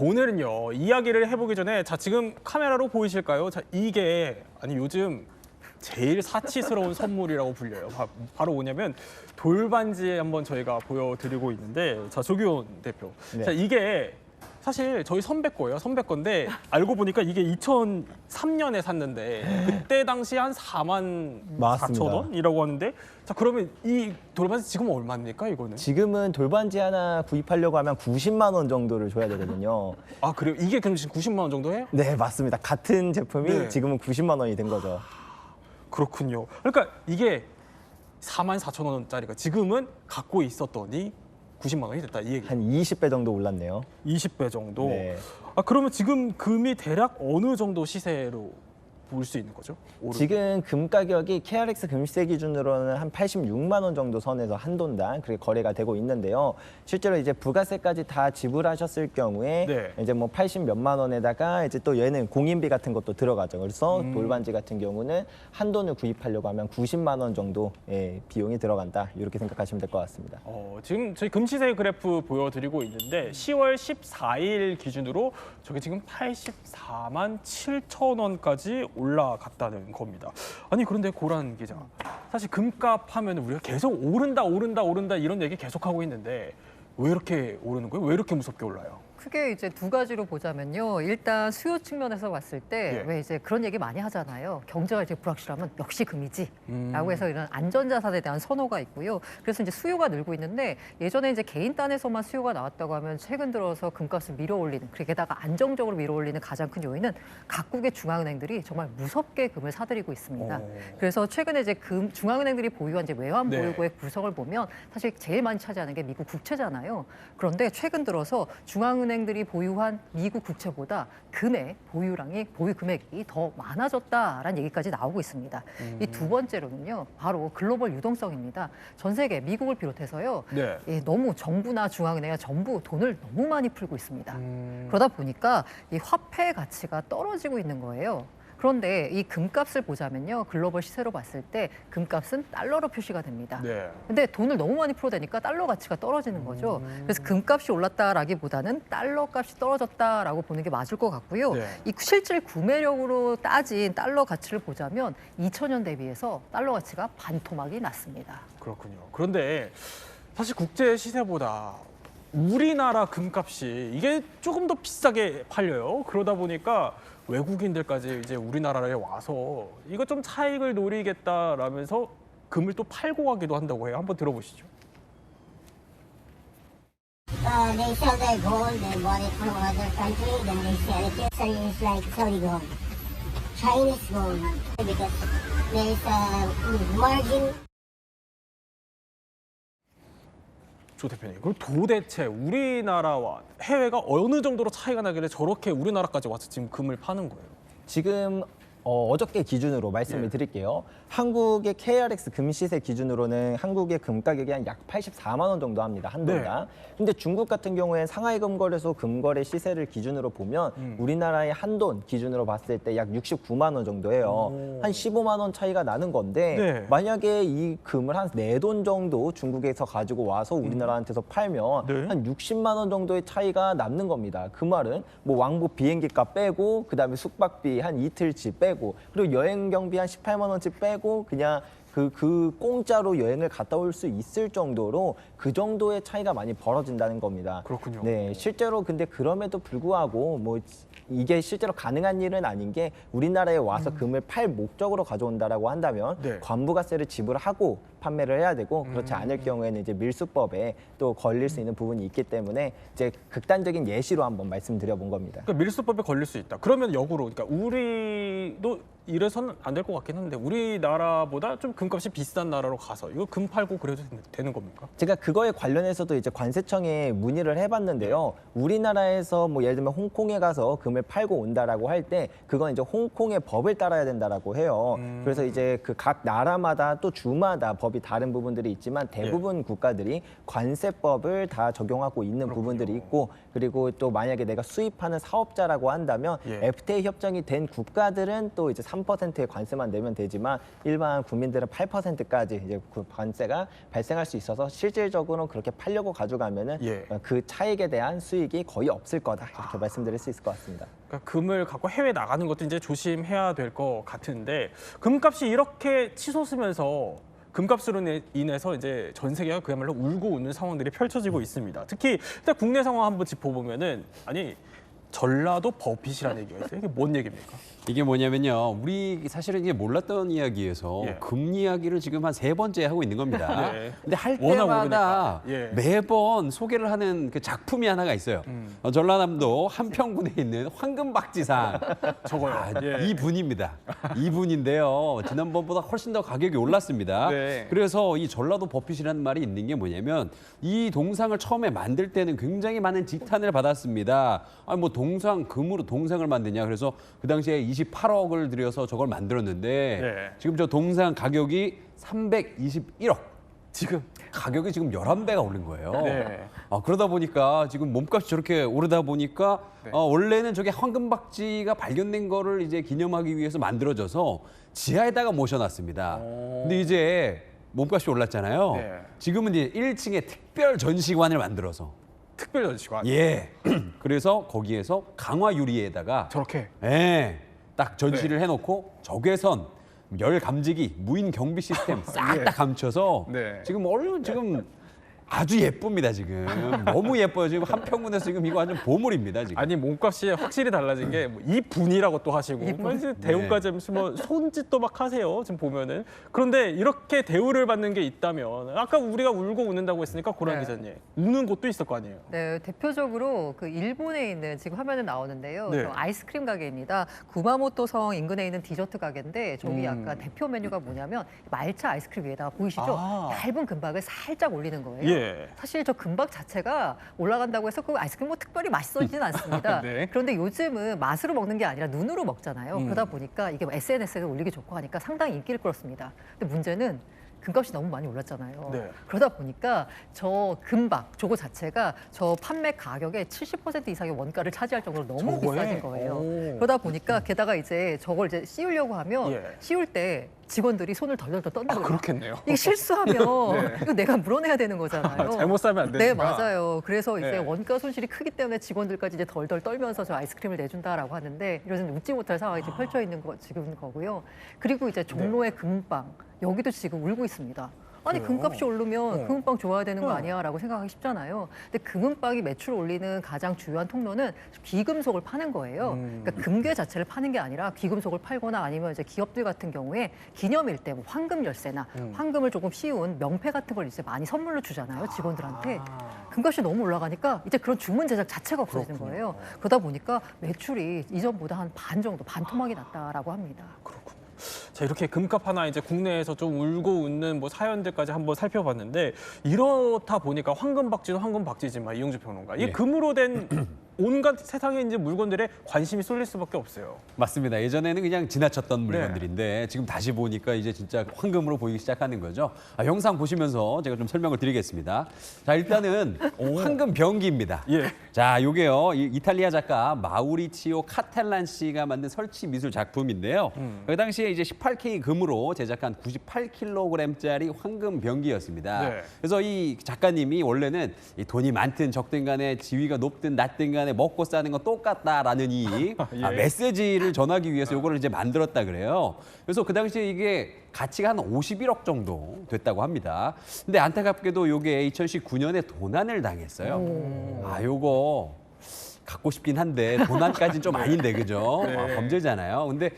오늘은요 이야기를 해보기 전에 자 지금 카메라로 보이실까요? 자 이게 아니 요즘 제일 사치스러운 선물이라고 불려요. 바로 뭐냐면 돌반지 한번 저희가 보여드리고 있는데 자 조규원 대표. 네. 자 이게 사실 저희 선배 거예요. 선배 건데 알고 보니까 이게 2003년에 샀는데 그때 당시 한 4만 4천 원이라고 하는데 자 그러면 이 돌반지 지금 얼마입니까 이거는? 지금은 돌반지 하나 구입하려고 하면 90만 원 정도를 줘야 되거든요. 아 그래요? 이게 그럼 지금 90만 원 정도 해요? 네, 맞습니다. 같은 제품이 네. 지금은 90만 원이 된 거죠. 그렇군요. 그러니까 이게 4만 4천 원짜리가 지금은 갖고 있었더니 90만 원이 됐다 이 얘기. 한 20배 정도 올랐네요. 20배 정도. 네. 아 그러면 지금 금이 대략 어느 정도 시세로 볼 수 있는 거죠? 오르고. 지금 금 가격이 KRX 금시세 기준으로는 한 86만 원 정도 선에서 한 돈당 그렇게 거래가 되고 있는데요. 실제로 이제 부가세까지 다 지불하셨을 경우에 네. 이제 뭐 80 몇만 원에다가 이제 또 얘는 공인비 같은 것도 들어가죠. 그래서 돌반지 같은 경우는 한 돈을 구입하려고 하면 90만 원 정도 비용이 들어간다. 이렇게 생각하시면 될 것 같습니다. 지금 저희 금시세 그래프 보여드리고 있는데 10월 14일 기준으로 저게 지금 84만 7천 원까지 올라갔다는 겁니다. 아니 그런데 고란 기자, 사실 금값 하면 우리가 계속 오른다 이런 얘기 계속하고 있는데 왜 이렇게 오르는 거예요? 왜 이렇게 무섭게 올라요? 크게 이제 두 가지로 보자면요. 일단 수요 측면에서 봤을 때 왜 이제 그런 얘기 많이 하잖아요. 경제가 이제 불확실하면 역시 금이지라고 해서 이런 안전자산에 대한 선호가 있고요. 그래서 이제 수요가 늘고 있는데 예전에 이제 개인 단에서만 수요가 나왔다고 하면 최근 들어서 금값을 밀어올리는, 게다가 안정적으로 밀어올리는 가장 큰 요인은 각국의 중앙은행들이 정말 무섭게 금을 사들이고 있습니다. 그래서 최근에 이제 중앙은행들이 보유한 이제 외환 네. 보유고의 구성을 보면 사실 제일 많이 차지하는 게 미국 국채잖아요. 그런데 최근 들어서 중앙은행들이 보유한 미국 국채보다 금의 보유 금액이 더 많아졌다라는 얘기까지 나오고 있습니다. 이 두 번째로는요, 바로 글로벌 유동성입니다. 전 세계 미국을 비롯해서요, 네. 너무 정부나 중앙은행이 전부 돈을 너무 많이 풀고 있습니다. 그러다 보니까 이 화폐 가치가 떨어지고 있는 거예요. 그런데 이 금값을 보자면요, 글로벌 시세로 봤을 때 금값은 달러로 표시가 됩니다. 네. 근데 돈을 너무 많이 풀어대니까 달러 가치가 떨어지는 거죠. 그래서 금값이 올랐다라기보다는 달러 값이 떨어졌다라고 보는 게 맞을 것 같고요. 네. 이 실질 구매력으로 따진 달러 가치를 보자면 2000년 대비해서 달러 가치가 반토막이 났습니다. 그렇군요. 그런데 사실 국제 시세보다 우리나라 금값이 이게 조금 더 비싸게 팔려요. 그러다 보니까 외국인들까지 이제 우리나라에 와서 이거 좀 차익을 노리겠다라면서 금을 또 팔고 가기도 한다고 해요. 한번 들어보시죠. They sell their gold, they bought it from other country, then they sell it here. So it's like Saudi gold, Chinese gold, because there's a margin. 조 대표님, 그럼 도대체 우리나라와 해외가 어느 정도로 차이가 나길래 저렇게 우리나라까지 와서 지금 금을 파는 거예요? 지금 어저께 기준으로 말씀을 예. 드릴게요. 한국의 KRX 금시세 기준으로는 한국의 금 가격이 한 약 84만 원 정도 합니다. 한 돈당. 근데 중국 같은 경우에는 상하이 금거래소 금거래 시세를 기준으로 보면 우리나라의 한 돈 기준으로 봤을 때 약 69만 원 정도 해요. 한 15만 원 차이가 나는 건데 네. 만약에 이 금을 한 4돈 정도 중국에서 가지고 와서 우리나라한테서 팔면 네. 한 60만 원 정도의 차이가 남는 겁니다. 그 말은 뭐 왕복 비행기 값 빼고 그다음에 숙박비 한 이틀치 빼고 그리고 여행 경비 한 18만 원치 빼고 그냥 그 공짜로 여행을 갔다 올 수 있을 정도로 그 정도의 차이가 많이 벌어진다는 겁니다. 그렇군요. 네, 실제로 근데 그럼에도 불구하고 뭐 이게 실제로 가능한 일은 아닌 게 우리나라에 와서 금을 팔 목적으로 가져온다라고 한다면 네. 관부가세를 지불하고 판매를 해야 되고 그렇지 않을 경우에는 이제 밀수법에 또 걸릴 수 있는 부분이 있기 때문에 이제 극단적인 예시로 한번 말씀드려본 겁니다. 그러니까 밀수법에 걸릴 수 있다. 그러면 역으로, 그러니까 우리도 이래서는 안 될 것 같긴 한데 우리나라보다 좀 금값이 비싼 나라로 가서 이거 금 팔고 그래도 되는 겁니까? 제가 그거에 관련해서도 이제 관세청에 문의를 해봤는데요. 우리나라에서 뭐 예를 들면 홍콩에 가서 금을 팔고 온다라고 할 때 그건 이제 홍콩의 법을 따라야 된다라고 해요. 그래서 이제 그 각 나라마다 또 주마다 법이 다른 부분들이 있지만 대부분 국가들이 관세법을 다 적용하고 있는 부분들이 있고 그리고 또 만약에 내가 수입하는 사업자라고 한다면 예. FTA 협정이 된 국가들은 또 이제 3%의 관세만 내면 되지만 일반 국민들은 8%까지 이제 그 관세가 발생할 수 있어서 실질적으로는 그렇게 팔려고 가져가면은 예. 그 차익에 대한 수익이 거의 없을 거다 이렇게 말씀드릴 수 있을 것 같습니다. 그러니까 금을 갖고 해외 나가는 것도 이제 조심해야 될 것 같은데 금값이 이렇게 치솟으면서 금값으로 인해서 이제 전 세계가 그야말로 울고 웃는 상황들이 펼쳐지고 있습니다. 특히 일단 국내 상황 한번 짚어보면은 아니 전라도 버핏이라는 얘기가 있어요. 이게 뭔 얘기입니까? 이게 뭐냐면요. 우리 사실은 이게 몰랐던 이야기에서 예. 금 이야기를 지금 한 3번째 하고 있는 겁니다. 네. 근데 할 워낙 때마다 모르니까. 예. 매번 소개를 하는 그 작품이 하나가 있어요. 전라남도 한평군에 있는 황금박지상. 저거요. 예. 이분입니다. 이분인데요. 지난번보다 훨씬 더 가격이 올랐습니다. 네. 그래서 이 전라도 버핏이라는 말이 있는 게 뭐냐면 이 동상을 처음에 만들 때는 굉장히 많은 지탄을 받았습니다. 아니 뭐 동상 금으로 동상을 만드냐. 그래서 그 당시에 28억을 들여서 저걸 만들었는데 네. 지금 저 동상 가격이 321억. 지금 가격이 지금 11배가 오른 거예요. 네. 그러다 보니까 지금 몸값이 저렇게 오르다 보니까 네. 원래는 저게 황금박쥐가 발견된 거를 이제 기념하기 위해서 만들어져서 지하에다가 모셔놨습니다. 근데 이제 몸값이 올랐잖아요. 네. 지금은 이제 1층에 특별 전시관을 만들어서 특별 전시관 예. 그래서 거기에서 강화 유리에다가 저렇게 예. 딱 전시를 해놓고 적외선, 열 감지기, 무인 경비 시스템 싹 다 감춰서 네. 지금 얼른 지금 아주 예쁩니다 지금 너무 예뻐요 지금 한평군에서 지금 이거 완전 보물입니다 지금. 아니 몸값이 확실히 달라진 게 이 분이라고 또 하시고 이제 대우까지 뭐 손짓도 막 하세요 지금 보면은. 그런데 이렇게 대우를 받는 게 있다면 아까 우리가 울고 웃는다고 했으니까 고란 네. 기자님 우는 곳도 있을 거 아니에요. 네, 대표적으로 그 일본에 있는 지금 화면에 나오는데요. 네. 저 아이스크림 가게입니다. 구마모토성 인근에 있는 디저트 가게인데 저기 약간 대표 메뉴가 뭐냐면 말차 아이스크림 위에다가 보이시죠? 아. 얇은 금박을 살짝 올리는 거예요. 예. 사실 저 금박 자체가 올라간다고 해서 그 아이스크림 뭐 특별히 맛있어지진 않습니다. 네. 그런데 요즘은 맛으로 먹는 게 아니라 눈으로 먹잖아요. 음. 그러다 보니까 이게 SNS에 올리기 좋고 하니까 상당히 인기를 끌었습니다. 근데 문제는 금값이 너무 많이 올랐잖아요. 네. 그러다 보니까 저 금박 저거 자체가 저 판매 가격의 70% 이상의 원가를 차지할 정도로 너무 저거에? 비싸진 거예요. 오. 그러다 보니까 게다가 이제 저걸 이제 씌우려고 하면 예. 씌울 때 직원들이 손을 덜덜덜 떤다 아, 그래요. 그렇겠네요. 이게 실수하면 네. 이거 내가 물어내야 되는 거잖아요. 잘못 사면 안 되니까. 네, 맞아요. 그래서 이제 네. 원가 손실이 크기 때문에 직원들까지 이제 덜덜 떨면서 저 아이스크림을 내준다라고 하는데 이러면 웃지 못할 상황이 지금 펼쳐 있는 거 지금 거고요. 그리고 이제 종로의 금빵 여기도 지금 울고 있습니다. 아니 그래요? 금값이 오르면 금은빵 좋아야 되는 거 아니야라고 생각하기 쉽잖아요. 근데 금은빵이 매출을 올리는 가장 주요한 통로는 귀금속을 파는 거예요. 그러니까 금괴 자체를 파는 게 아니라 귀금속을 팔거나 아니면 이제 기업들 같은 경우에 기념일 때 뭐 황금 열쇠나 황금을 조금 씌운 명패 같은 걸 이제 많이 선물로 주잖아요 직원들한테. 금값이 너무 올라가니까 이제 그런 주문 제작 자체가 없어지는 거예요. 그러다 보니까 매출이 이전보다 한 반 정도 반토막이 났다라고 합니다. 그렇군요. 자, 이렇게 금값 하나 이제 국내에서 좀 울고 웃는 뭐 사연들까지 한번 살펴봤는데 이렇다 보니까 황금박쥐는 황금박쥐지만 이용주 평론가 이 예. 금으로 된 온갖 세상에 이제 물건들에 관심이 쏠릴 수밖에 없어요. 맞습니다. 예전에는 그냥 지나쳤던 물건들인데 지금 다시 보니까 이제 진짜 황금으로 보이기 시작하는 거죠. 영상 보시면서 제가 좀 설명을 드리겠습니다. 자, 일단은 황금 병기입니다. 예. 자, 요게요. 이탈리아 작가 마우리치오 카텔란 씨가 만든 설치 미술 작품인데요. 그 당시에 이제 18K 금으로 제작한 98kg짜리 황금 병기였습니다. 네. 그래서 이 작가님이 원래는 이 돈이 많든 적든 간에 지위가 높든 낮든 간에 먹고 사는 건 똑같다라는 이 예. 메시지를 전하기 위해서 요거를 이제 만들었다 그래요. 그래서 그 당시에 이게 가치가 한 51억 정도 됐다고 합니다. 근데 안타깝게도 요게 2019년에 도난을 당했어요. 요거 갖고 싶긴 한데 도난까지는 좀 아닌데 그죠? 네. 범죄잖아요. 근데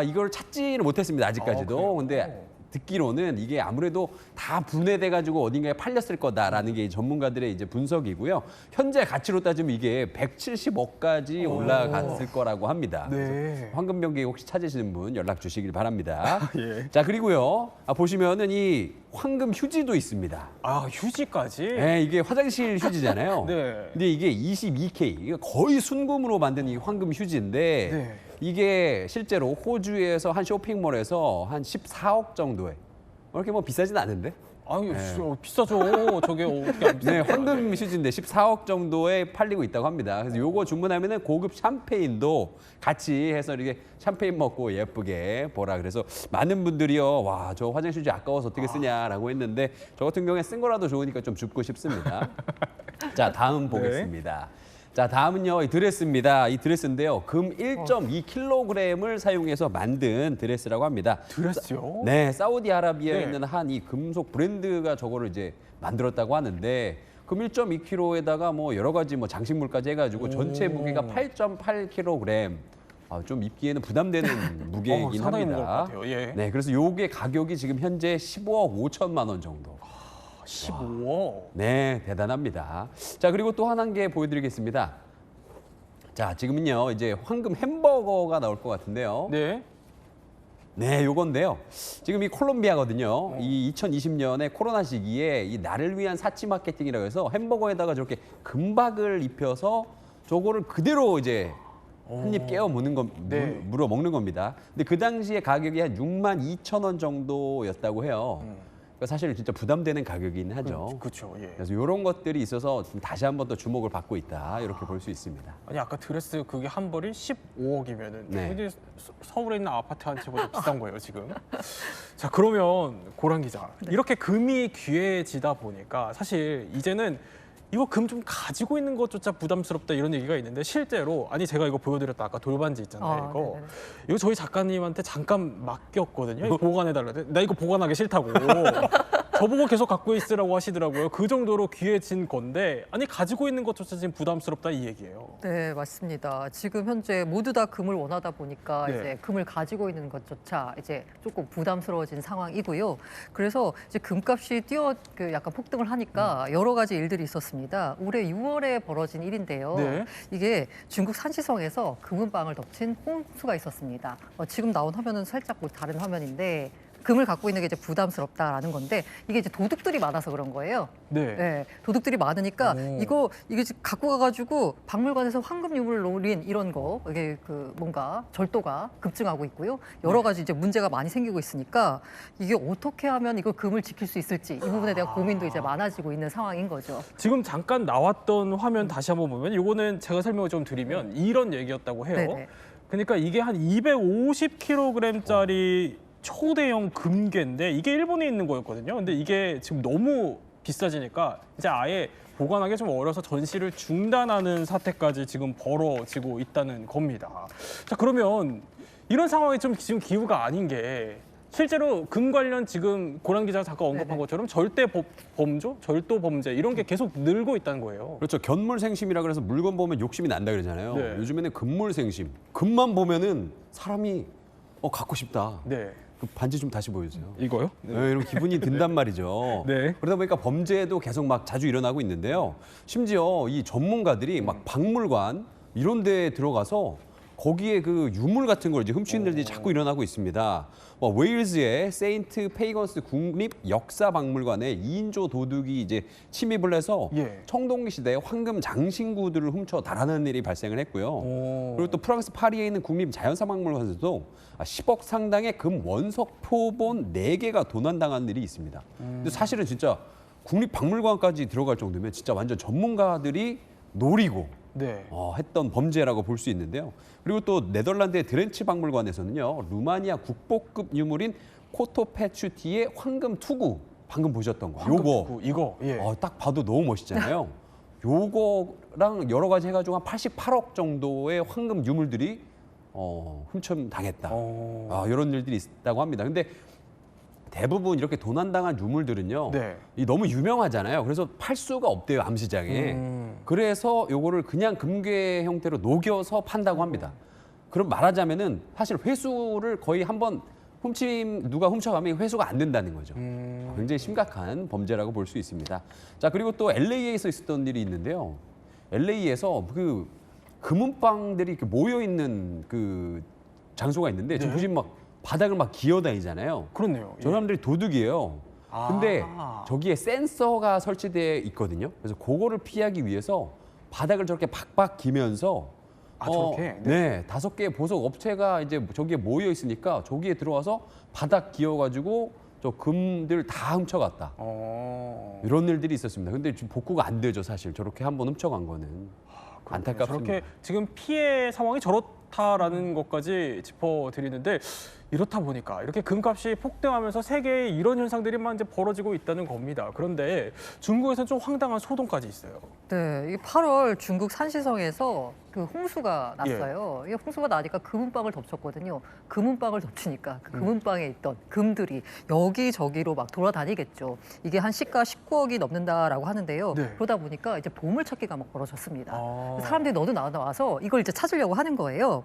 이걸 찾지는 못했습니다. 아직까지도. 근데 듣기로는 이게 아무래도 다 분해돼 가지고 어딘가에 팔렸을 거다라는 게 전문가들의 이제 분석이고요. 현재 가치로 따지면 이게 170억까지 올라갔을 거라고 합니다. 네. 황금병기 혹시 찾으시는 분 연락 주시길 바랍니다. 예. 자, 그리고요. 보시면은 이 황금 휴지도 있습니다. 아, 휴지까지? 네, 이게 화장실 휴지잖아요. 네. 근데 이게 22K, 이게 거의 순금으로 만든 이 황금 휴지인데 네. 이게 실제로 호주에서 한 쇼핑몰에서 한 14억 정도에 이렇게 뭐 비싸진 않은데 아니 비싸죠. 저게 어떻게 안 비싸? 네, 황금 슈즈인데 14억 정도에 팔리고 있다고 합니다. 그래서 요거 주문하면은 고급 샴페인도 같이 해서 이렇게 샴페인 먹고 예쁘게 보라. 그래서 많은 분들이요, 와, 저 화장 슈즈 아까워서 어떻게 쓰냐라고 했는데 저 같은 경우에 쓴 거라도 좋으니까 좀 줍고 싶습니다. 자, 다음 보겠습니다. 자, 다음은요, 이 드레스입니다. 이 드레스인데요, 금 1.2kg을 사용해서 만든 드레스라고 합니다. 드레스요? 네, 사우디아라비아에 네. 있는 한 이 금속 브랜드가 저거를 이제 만들었다고 하는데 금 1.2kg에다가 뭐 여러 가지 뭐 장식물까지 해가지고 전체 무게가 8.8kg. 아, 좀 입기에는 부담되는 무게이긴 상당히 합니다. 무거울 것 같아요. 예. 네, 그래서 요게 가격이 지금 현재 15억 5천만 원 정도. 15억. 네, 대단합니다. 자, 그리고 또 한 개 보여드리겠습니다. 자, 지금은요, 이제 황금 햄버거가 나올 것 같은데요. 네. 네, 요건데요. 지금 이 콜롬비아거든요. 이 2020년에 코로나 시기에 이 나를 위한 사치 마케팅이라고 해서 햄버거에다가 저렇게 금박을 입혀서 저거를 그대로 이제 한 입 깨워 무는 네. 물어 먹는 겁니다. 근데 그 당시에 가격이 한 6만 2천 원 정도였다고 해요. 그러니까 사실 진짜 부담되는 가격이긴 하죠. 그렇죠. 예. 그래서 이런 것들이 있어서 좀 다시 한 번 더 주목을 받고 있다. 이렇게 볼 수 있습니다. 아니 아까 드레스 그게 한 벌이 15억이면은 네. 근데 서울에 있는 아파트 한 채보다 비싼 거예요 지금. 자 그러면 고란 기자 이렇게 금이 귀해지다 보니까 사실 이제는 이거 금 좀 가지고 있는 것조차 부담스럽다 이런 얘기가 있는데 실제로 아니 제가 이거 보여드렸다 아까 돌반지 있잖아요 이거 네네. 이거 저희 작가님한테 잠깐 맡겼거든요 이거 보관해달라 나 이거 보관하기 싫다고 저보고 계속 갖고 있으라고 하시더라고요 그 정도로 귀해진 건데 아니 가지고 있는 것조차 지금 부담스럽다 이 얘기예요. 네, 맞습니다. 지금 현재 모두 다 금을 원하다 보니까 네. 이제 금을 가지고 있는 것조차 이제 조금 부담스러워진 상황이고요. 그래서 이제 금값이 약간 폭등을 하니까 여러 가지 일들이 있었습니다. 올해 6월에 벌어진 일인데요. 네. 이게 중국 산시성에서 금은방을 덮친 홍수가 있었습니다. 지금 나온 화면은 살짝 뭐 다른 화면인데 금을 갖고 있는 게 이제 부담스럽다라는 건데 이게 이제 도둑들이 많아서 그런 거예요. 네. 네, 도둑들이 많으니까 오. 이게 지금 갖고 가가지고 박물관에서 황금 유물을 노린 이런 거 이게 그 뭔가 절도가 급증하고 있고요. 여러 가지 이제 문제가 많이 생기고 있으니까 이게 어떻게 하면 이거 금을 지킬 수 있을지 이 부분에 대한 고민도 이제 많아지고 있는 상황인 거죠. 지금 잠깐 나왔던 화면 다시 한번 보면 이거는 제가 설명을 좀 드리면 이런 얘기였다고 해요. 네네. 그러니까 이게 한 250kg짜리 초대형 금괴인데 이게 일본에 있는 거였거든요. 근데 이게 지금 너무 비싸지니까 이제 아예 보관하기 좀 어려서 전시를 중단하는 사태까지 지금 벌어지고 있다는 겁니다. 자 그러면 이런 상황이 좀 지금 기후가 아닌 게 실제로 금 관련 지금 고란 기자가 잠깐 언급한 네네. 것처럼 절도 범죄 이런 게 계속 늘고 있다는 거예요. 그렇죠. 견물생심이라 그래서 물건 보면 욕심이 난다 그러잖아요. 네. 요즘에는 금물생심. 금만 보면은 사람이 갖고 싶다. 네. 그 반지 좀 다시 보여주세요. 이거요? 네, 이런 기분이 든단 말이죠. 네. 그러다 보니까 범죄도 계속 막 자주 일어나고 있는데요. 심지어 이 전문가들이 막 박물관 이런 데에 들어가서 거기에 그 유물 같은 걸 이제 훔치는 일들이 자꾸 일어나고 있습니다. 웨일즈의 세인트 페이건스 국립 역사박물관에 2인조 도둑이 이제 침입을 해서 예. 청동기 시대의 황금 장신구들을 훔쳐 달아나는 일이 발생을 했고요. 오. 그리고 또 프랑스 파리에 있는 국립 자연사박물관에서도 10억 상당의 금 원석 표본 4개가 도난당한 일이 있습니다. 근데 사실은 진짜 국립박물관까지 들어갈 정도면 진짜 완전 전문가들이 노리고 네. 했던 범죄라고 볼 수 있는데요. 그리고 또 네덜란드의 드렌치 박물관에서는요. 루마니아 국보급 유물인 코토페추티의 황금 투구 방금 보셨던 거. 요거 이거 예. 딱 봐도 너무 멋있잖아요. 요거랑 여러 가지 해가지고 한 88억 정도의 황금 유물들이 훔쳐 당했다. 이런 일들이 있다고 합니다. 근데 대부분 이렇게 도난당한 유물들은요. 네. 이 너무 유명하잖아요. 그래서 팔 수가 없대요, 암시장에. 그래서 요거를 그냥 금괴 형태로 녹여서 판다고 합니다. 그럼 말하자면은 사실 회수를 거의 한번 누가 훔쳐가면 회수가 안 된다는 거죠. 굉장히 심각한 범죄라고 볼 수 있습니다. 자, 그리고 또 LA에서 있었던 일이 있는데요. LA에서 그 금은방들이 이렇게 모여 있는 그 장소가 있는데 지금 보시면 막 바닥을 막 기어다니잖아요. 그렇네요. 저 사람들이 도둑이에요. 근데 저기에 센서가 설치되어 있거든요. 그래서 그거를 피하기 위해서 바닥을 저렇게 박박 기면서 저렇게? 네, 5개의 보석 업체가 이제 저기에 모여 있으니까 저기에 들어와서 바닥 기어가지고 저 금들 다 훔쳐갔다. 이런 일들이 있었습니다. 근데 지금 복구가 안 되죠, 사실. 저렇게 한번 훔쳐간 거는. 안타깝습니다. 저렇게 지금 피해 상황이 저렇다라는 것까지 짚어드리는데 이렇다 보니까 이렇게 금값이 폭등하면서 세계에 이런 현상들이 막 이제 벌어지고 있다는 겁니다. 그런데 중국에서는 좀 황당한 소동까지 있어요. 네, 이 8월 중국 산시성에서 그 홍수가 났어요. 이 홍수가 나니까 금은방을 덮쳤거든요. 금은방을 덮치니까 그 금은방에 있던 금들이 여기저기로 막 돌아다니겠죠. 이게 한 시가 19억이 넘는다라고 하는데요. 네. 그러다 보니까 이제 보물찾기가 막 벌어졌습니다. 아. 사람들이 너도 나와서 이걸 이제 찾으려고 하는 거예요.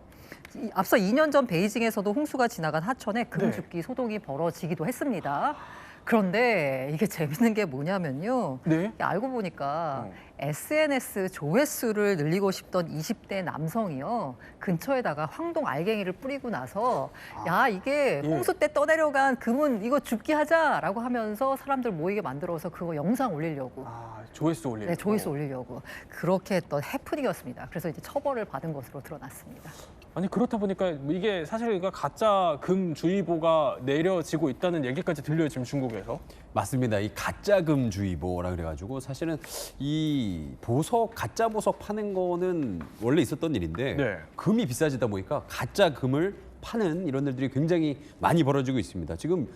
앞서 2년 전 베이징에서도 홍수가 지나간 하천에 금줍기 소동이 벌어지기도 했습니다. 그런데 이게 재밌는 게 뭐냐면요. 네. 알고 보니까 SNS 조회수를 늘리고 싶던 20대 남성이요. 근처에다가 황동 알갱이를 뿌리고 나서 야, 이게 예. 홍수 때 떠내려간 금은 이거 줍기 하자라고 하면서 사람들 모이게 만들어서 그거 영상 올리려고. 조회수 올리고. 네, 조회수 올리려고. 그렇게 했던 해프닝이었습니다. 그래서 이제 처벌을 받은 것으로 드러났습니다. 아니 그렇다 보니까 이게 사실 그러니까 가짜 금주의보가 내려지고 있다는 얘기까지 들려요, 지금 중국에서. 맞습니다. 이 가짜금주의보라 그래가지고 사실은 이 보석, 가짜 보석 파는 거는 원래 있었던 일인데 네. 금이 비싸지다 보니까 가짜 금을 파는 이런 일들이 굉장히 많이 벌어지고 있습니다. 지금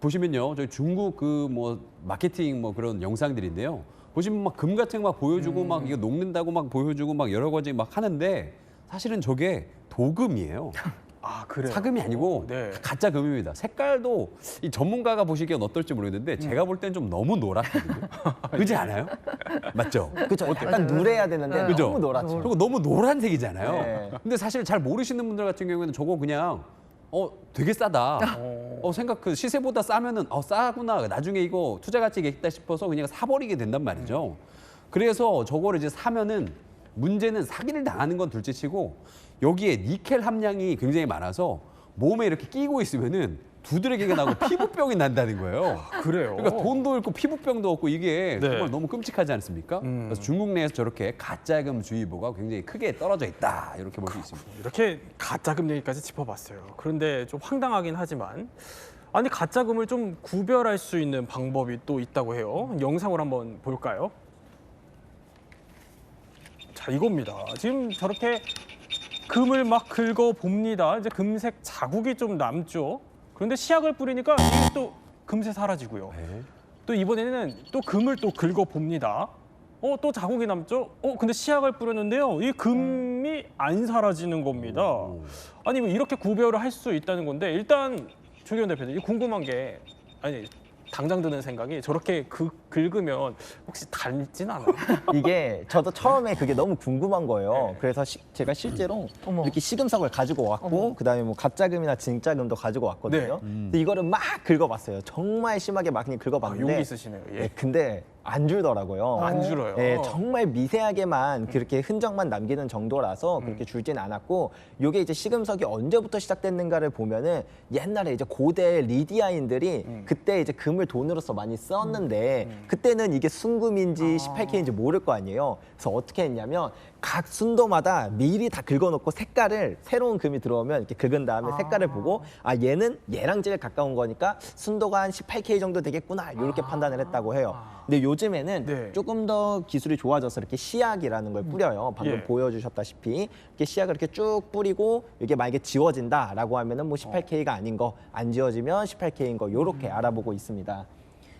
보시면요, 저희 중국 그 뭐 마케팅 뭐 그런 영상들인데요. 보시면 막 금 같은 거 막 보여주고 막 이거 녹는다고 막 보여주고 막 여러 가지 막 하는데 사실은 저게 도금이에요. 아, 그래요? 사금이 아니고 네. 가짜 금입니다. 색깔도 이 전문가가 보시기엔 어떨지 모르겠는데 제가 볼 땐 좀 너무 노랗거든요. 그렇지 않아요? 맞죠? 그렇죠. 약간 누래야 되는데 그죠? 너무 노랗죠. 그리고 너무 노란색이잖아요. 네. 근데 사실 잘 모르시는 분들 같은 경우에는 저거 그냥 되게 싸다. 생각 그 시세보다 싸면은 싸구나. 나중에 이거 투자 가치가 있다 싶어서 그냥 사버리게 된단 말이죠. 그래서 저거를 이제 사면은 문제는 사기를 당하는 건 둘째치고 여기에 니켈 함량이 굉장히 많아서 몸에 이렇게 끼고 있으면은 두드러기가 나고 피부병이 난다는 거예요. 그래요? 그러니까 돈도 잃고 피부병도 없고 이게 네. 정말 너무 끔찍하지 않습니까? 그래서 중국 내에서 저렇게 가짜금 주의보가 굉장히 크게 떨어져 있다 이렇게 볼 수 있습니다. 이렇게 가짜금 얘기까지 짚어봤어요. 그런데 좀 황당하긴 하지만 아니 가짜금을 좀 구별할 수 있는 방법이 또 있다고 해요. 영상을 한번 볼까요? 자, 이겁니다. 지금 저렇게 금을 막 긁어 봅니다. 이제 금색 자국이 좀 남죠. 그런데 시약을 뿌리니까 이게 또 금세 사라지고요. 네. 또 이번에는 또 금을 또 긁어 봅니다. 또 자국이 남죠. 근데 시약을 뿌렸는데요. 이 금이 안 사라지는 겁니다. 아니 뭐 이렇게 구별을 할 수 있다는 건데 일단 조기현 대표님 궁금한 게 아니 당장 드는 생각이 저렇게 긁으면 혹시 닳진 않아요? 이게 저도 처음에 그게 너무 궁금한 거예요. 네. 그래서 제가 실제로 어머. 이렇게 시금석을 가지고 왔고 그다음에 뭐 가짜금이나 진짜금도 가지고 왔거든요. 네. 근데 이거를 막 긁어봤어요. 정말 심하게 많이 긁어봤는데 용기 있으시네요. 예. 네, 근데 안 줄더라고요. 안 줄어요. 네, 정말 미세하게만 그렇게 흔적만 남기는 정도라서 그렇게 줄진 않았고 요게 이제 시금석이 언제부터 시작됐는가를 보면은 옛날에 이제 고대 리디아인들이 그때 이제 금을 돈으로서 많이 썼는데 그때는 이게 순금인지 18K인지 모를 거 아니에요. 그래서 어떻게 했냐면 각 순도마다 미리 다 긁어놓고 색깔을 새로운 금이 들어오면 이렇게 긁은 다음에 색깔을 보고 얘는 얘랑 제일 가까운 거니까 순도가 한 18K 정도 되겠구나 이렇게 판단을 했다고 해요. 근데 요즘에는 네. 조금 더 기술이 좋아져서 이렇게 시약이라는 걸 뿌려요. 방금 예. 보여주셨다시피 이렇게 시약을 이렇게 쭉 뿌리고 이게 만약에 지워진다라고 하면은 뭐 18K가 아닌 거, 안 지워지면 18K인 거 요렇게 알아보고 있습니다.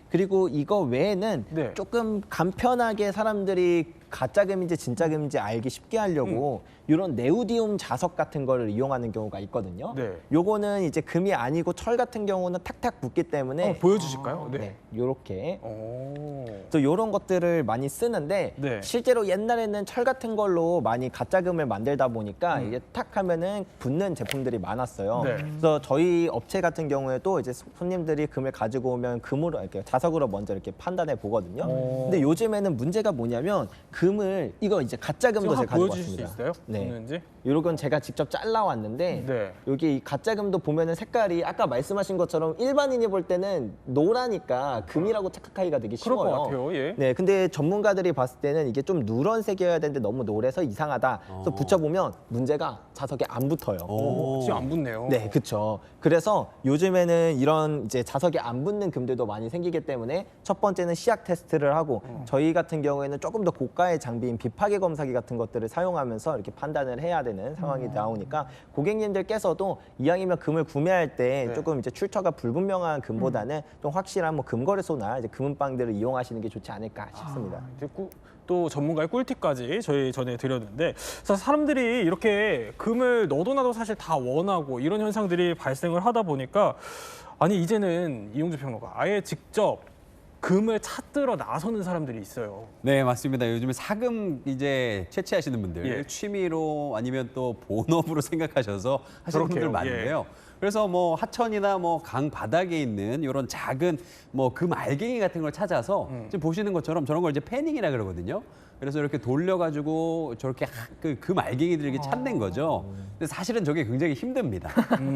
그리고 이거 외에는 네. 조금 간편하게 사람들이 가짜금인지 진짜금인지 알기 쉽게 하려고 이런 네오디움 자석 같은 거를 이용하는 경우가 있거든요. 네. 요거는 이제 금이 아니고 철 같은 경우는 탁탁 붙기 때문에 한번 보여주실까요? 네, 요렇게 오. 또 이런 것들을 많이 쓰는데 네. 실제로 옛날에는 철 같은 걸로 많이 가짜금을 만들다 보니까 이게 탁 하면은 붙는 제품들이 많았어요. 네. 그래서 저희 업체 같은 경우에도 이제 손님들이 금을 가지고 오면 금으로 이렇게 자석으로 먼저 이렇게 판단해 보거든요. 근데 요즘에는 문제가 뭐냐면 금을 이거 이제 가짜 금도 지금 제가 한번 가지고 보여주실 수 왔습니다. 있어요? 네. 있는지? 요건 제가 직접 잘라왔는데 네. 여기 이 가짜 금도 보면은 색깔이 아까 말씀하신 것처럼 일반인이 볼 때는 노라니까 금이라고 착각하기가 되게 그럴 쉬워요. 것 같아요. 예. 네, 근데 전문가들이 봤을 때는 이게 좀 누런색이어야 되는데 너무 노래서 이상하다. 그래서 붙여보면 문제가 자석에 안 붙어요. 지금 안 붙네요. 네, 그렇죠. 그래서 요즘에는 이런 이제 자석이 안 붙는 금들도 많이 생기기 때문에 첫 번째는 시약 테스트를 하고 저희 같은 경우에는 조금 더 고가의 장비인 비파괴 검사기 같은 것들을 사용하면서 이렇게 판단을 해야 되는 상황이 나오니까 고객님들께서도 이왕이면 금을 구매할 때 네. 조금 이제 출처가 불분명한 금보다는 좀 확실한 뭐 금거래소나 이제 금은방들을 이용하시는 게 좋지 않을까 싶습니다. 이제 또 전문가의 꿀팁까지 저희 전해드렸는데 사람들이 이렇게 금을 너도 나도 사실 다 원하고 이런 현상들이 발생을 하다 보니까 아니 이제는 이용주 평론가 아예 직접 금을 찾으러 나서는 사람들이 있어요. 네, 맞습니다. 요즘에 사금 이제 채취하시는 분들 예. 취미로 아니면 또 본업으로 생각하셔서 하시는 분들 그렇게요. 많은데요. 그래서 뭐 하천이나 뭐 강 바닥에 있는 이런 작은 뭐 금 알갱이 같은 걸 찾아서 지금 보시는 것처럼 저런 걸 이제 패닝이라 그러거든요. 그래서 이렇게 돌려가지고 저렇게 금 알갱이들을 이렇게 찾는 거죠. 근데 사실은 저게 굉장히 힘듭니다.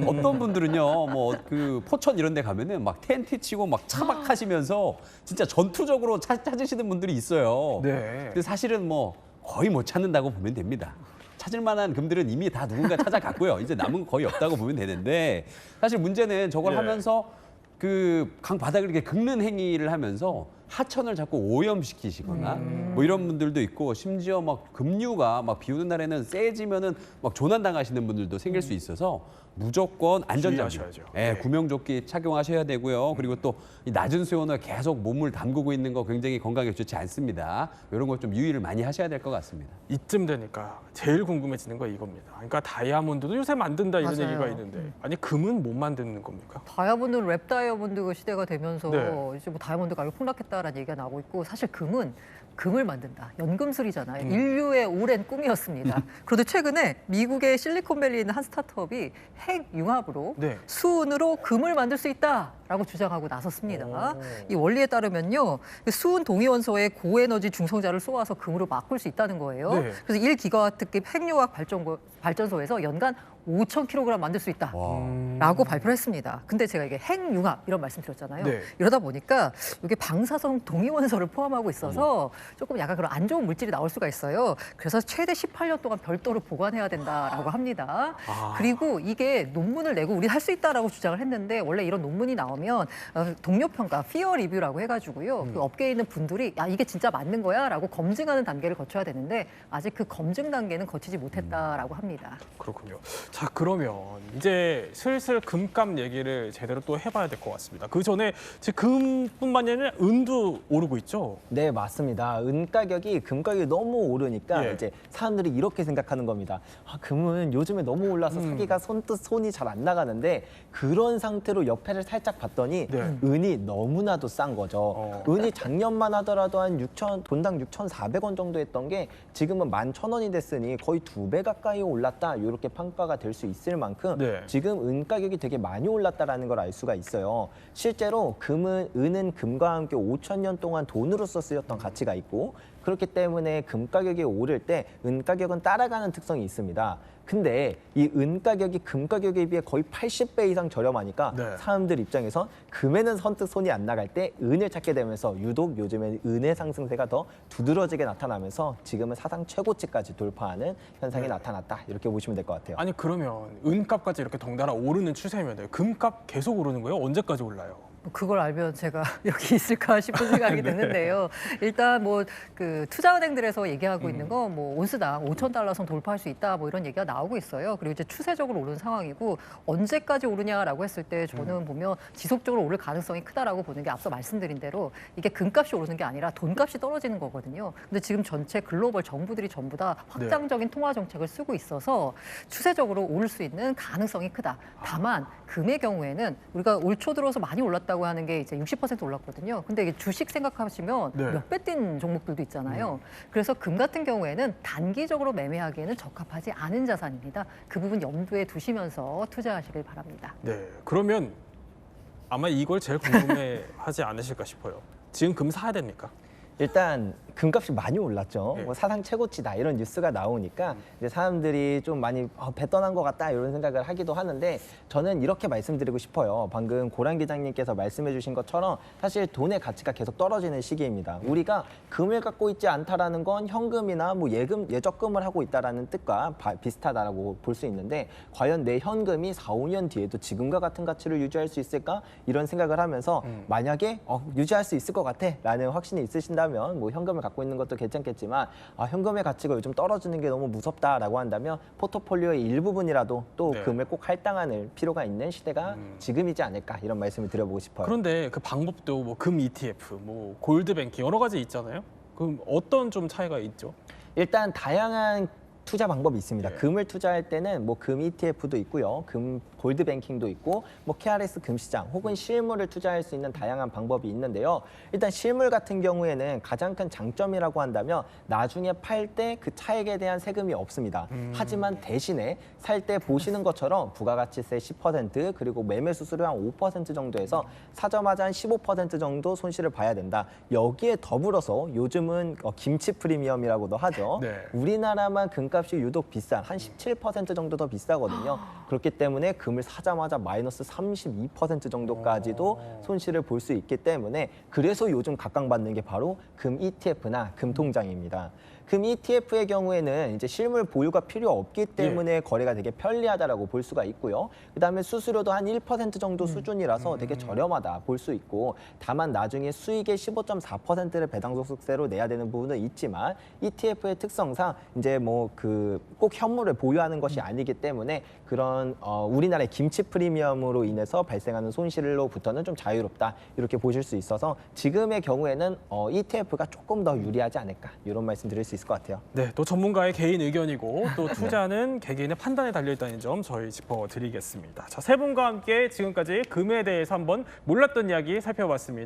어떤 분들은요, 뭐 그 포천 이런 데 가면은 막 텐트 치고 막 차박하시면서 진짜 전투적으로 찾으시는 분들이 있어요. 네. 근데 사실은 뭐 거의 못 찾는다고 보면 됩니다. 찾을 만한 금들은 이미 다 누군가 찾아갔고요. 이제 남은 거 거의 없다고 보면 되는데 사실 문제는 저걸 예. 하면서 그 강 바닥을 이렇게 긁는 행위를 하면서 하천을 자꾸 오염시키시거나 뭐 이런 분들도 있고 심지어 막 급류가 막 비 오는 날에는 세지면은 막 조난 당하시는 분들도 생길 수 있어서 무조건 안전장비, 주의하셔야죠. 예, 네. 구명조끼 착용하셔야 되고요. 그리고 또 이 낮은 수온에 계속 몸을 담그고 있는 거 굉장히 건강에 좋지 않습니다. 이런 거 좀 유의를 많이 하셔야 될 것 같습니다. 이쯤 되니까 제일 궁금해지는 거 이겁니다. 그러니까 다이아몬드도 요새 만든다 이런 맞아요. 얘기가 있는데 아니 금은 못 만드는 겁니까? 다이아몬드는 랩 다이아몬드 시대가 되면서 네. 이제 뭐 다이아몬드 가격 폭락했다라는 얘기가 나오고 있고 사실 금은 금을 만든다. 연금술이잖아요. 음. 인류의 오랜 꿈이었습니다. 그런데 최근에 미국의 실리콘밸리에 있는 한 스타트업이 핵융합으로 네. 수은으로 금을 만들 수 있다라고 주장하고 나섰습니다. 이 원리에 따르면요. 수은 동위원소에 고에너지 중성자를 쏘아서 금으로 바꿀 수 있다는 거예요. 네. 그래서 1기가와트급 핵융합 발전소에서 연간 5,000kg 만들 수 있다. 라고 발표를 했습니다. 근데 제가 이게 핵융합 이런 말씀 드렸잖아요. 네. 이러다 보니까 이게 방사성 동위원소를 포함하고 있어서 조금 약간 그런 안 좋은 물질이 나올 수가 있어요. 그래서 최대 18년 동안 별도로 보관해야 된다라고 합니다. 그리고 이게 논문을 내고 우리 할 수 있다라고 주장을 했는데 원래 이런 논문이 나오면 동료 평가, 피어 리뷰라고 해가지고요. 그 업계에 있는 분들이 야 이게 진짜 맞는 거야라고 검증하는 단계를 거쳐야 되는데 아직 그 검증 단계는 거치지 못했다라고 합니다. 그렇군요. 자 그러면 이제 슬슬 금값 얘기를 제대로 또 해봐야 될 것 같습니다. 그 전에 지금 금뿐만이 아니라 은도 오르고 있죠. 네, 맞습니다. 은 가격이 금 가격이 너무 오르니까 예. 이제 사람들이 이렇게 생각하는 겁니다. 아, 금은 요즘에 너무 올라서 사기가 손이 잘 안 나가는데 그런 상태로 옆에를 살짝 봤더니 네. 은이 너무나도 싼 거죠. 은이 작년만 하더라도 한 돈당 6,400원 정도 했던 게 지금은 11,000원이 됐으니 거의 2배 가까이 올랐다. 이렇게 평가가 될 수 있을 만큼 네. 지금 은 가격이 되게 많이 올랐다라는 걸 알 수가 있어요. 실제로 은은 금과 함께 5,000년 동안 돈으로서 쓰였던 가치가 있고 그렇기 때문에 금 가격이 오를 때 은 가격은 따라가는 특성이 있습니다. 근데 이 은 가격이 금 가격에 비해 거의 80배 이상 저렴하니까 네. 사람들 입장에서 금에는 선뜻 손이 안 나갈 때 은을 찾게 되면서 유독 요즘에 은의 상승세가 더 두드러지게 나타나면서 지금은 사상 최고치까지 돌파하는 현상이 나타났다. 이렇게 보시면 될 것 같아요. 아니 그러면 은값까지 이렇게 덩달아 오르는 추세면 금값 계속 오르는 거예요? 언제까지 올라요? 그걸 알면 제가 여기 있을까 싶은 생각이 드는데요. 일단 뭐 그 투자은행들에서 얘기하고 있는 거 뭐 온스당 5,000달러 선 돌파할 수 있다 뭐 이런 얘기가 나오고 있어요. 그리고 이제 추세적으로 오르는 상황이고 언제까지 오르냐라고 했을 때 저는 보면 지속적으로 오를 가능성이 크다라고 보는 게 앞서 말씀드린 대로 이게 금값이 오르는 게 아니라 돈값이 떨어지는 거거든요. 근데 지금 전체 글로벌 정부들이 전부 다 확장적인 통화 정책을 쓰고 있어서 추세적으로 오를 수 있는 가능성이 크다. 다만 금의 경우에는 우리가 올 초 들어서 많이 올랐다고 하는 게 이제 60% 올랐거든요. 근데 이게 주식 생각하시면 네. 몇 배 뛴 종목들도 있잖아요. 그래서 금 같은 경우에는 단기적으로 매매하기에는 적합하지 않은 자산입니다. 그 부분 염두에 두시면서 투자하시길 바랍니다. 네. 그러면 아마 이걸 제일 궁금해하지 않으실까 싶어요. 지금 금 사야 됩니까? 일단 금값이 많이 올랐죠. 네. 뭐 사상 최고치다 이런 뉴스가 나오니까 이제 사람들이 좀 많이 배 떠난 것 같다 이런 생각을 하기도 하는데 저는 이렇게 말씀드리고 싶어요. 방금 고란 기자님께서 말씀해주신 것처럼 사실 돈의 가치가 계속 떨어지는 시기입니다. 우리가 금을 갖고 있지 않다라는 건 현금이나 뭐 예적금을 하고 있다라는 뜻과 비슷하다라고 볼 수 있는데 과연 내 현금이 4, 5년 뒤에도 지금과 같은 가치를 유지할 수 있을까 이런 생각을 하면서 만약에 유지할 수 있을 것 같아라는 확신이 있으신다면 뭐 현금을 갖고 있는 것도 괜찮겠지만 현금의 가치가 요즘 떨어지는 게 너무 무섭다라고 한다면 포트폴리오의 일부분이라도 또 네. 금을 꼭 할당할 필요가 있는 시대가 지금이지 않을까 이런 말씀을 드려보고 싶어요. 그런데 그 방법도 뭐 금 ETF, 뭐 골드 뱅킹 여러 가지 있잖아요. 그럼 어떤 좀 차이가 있죠? 일단 다양한 투자 방법이 있습니다. 예. 금을 투자할 때는 뭐 금 ETF도 있고요. 금 골드 뱅킹도 있고 뭐 KRS 금시장 혹은 실물을 투자할 수 있는 다양한 방법이 있는데요. 일단 실물 같은 경우에는 가장 큰 장점이라고 한다면 나중에 팔 때 그 차익에 대한 세금이 없습니다. 하지만 대신에 살 때 보시는 것처럼 부가가치세 10% 그리고 매매 수수료 한 5% 정도에서 사자마자 한 15% 정도 손실을 봐야 된다. 여기에 더불어서 요즘은 김치 프리미엄이라고도 하죠. 네. 우리나라만 금값이 유독 비싼 한 17% 정도 더 비싸거든요. 그렇기 때문에 금을 사자마자 마이너스 32% 정도까지도 손실을 볼 수 있기 때문에 그래서 요즘 각광받는 게 바로 금 ETF나 금 통장입니다. 금 ETF의 경우에는 이제 실물 보유가 필요 없기 때문에 거래가 되게 편리하다라고 볼 수가 있고요. 그다음에 수수료도 한 1% 정도 수준이라서 되게 저렴하다 볼 수 있고 다만 나중에 수익의 15.4%를 배당소득세로 내야 되는 부분은 있지만 ETF의 특성상 이제 뭐 그 꼭 현물을 보유하는 것이 아니기 때문에 그런 우리나라의 김치 프리미엄으로 인해서 발생하는 손실로부터는 좀 자유롭다 이렇게 보실 수 있어서 지금의 경우에는 ETF가 조금 더 유리하지 않을까 이런 말씀 드릴 수 있을 것 같아요. 네, 또 전문가의 개인 의견이고 또 투자는 개개인의 판단에 달려 있다는 점 저희 짚어드리겠습니다. 자, 세 분과 함께 지금까지 금에 대해서 한번 몰랐던 이야기 살펴봤습니다.